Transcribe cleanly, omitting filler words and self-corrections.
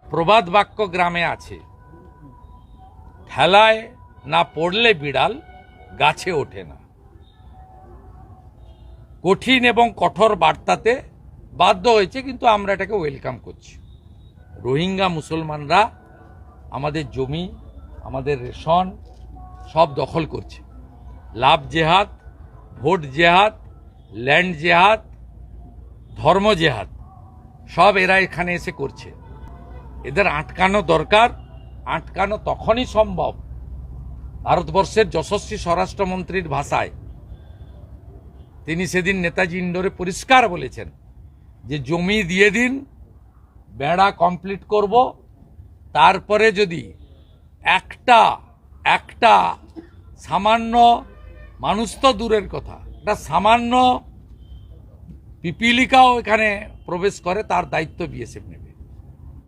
প্রবাদ বাক্য গ্রামে আছে, ঠেলায় না পড়লে বিড়াল গাছে ওঠে না। কঠিন এবং কঠোর বার্তাতে বাধ্য হয়েছে, কিন্তু আমরা এটাকে ওয়েলকাম করছি। রোহিঙ্গা মুসলমানরা আমাদের জমি, আমাদের রেশন সব দখল করছে। লাভ জেহাদ, ভোট জেহাদ, ল্যান্ড জেহাদ, ধর্ম জেহাদ সব এরা এখানে এসে করছে। এদের আটকানো দরকার। আটকানো তখনই সম্ভব ভারতবর্ষের যশস্বী স্বরাষ্ট্রমন্ত্রীর ভাষায়। তিনি সেদিন নেতাজি ইন্ডোরে পরিষ্কার বলেছেন যে জমি দিয়ে দিন, বেড়া কমপ্লিট করব, তারপরে যদি একটা সামান্য, মানুষ তো দূরের কথা, একটা সামান্য পিপিলিকাও এখানে প্রবেশ করে, তার দায়িত্ব বিএসএফ নেবে।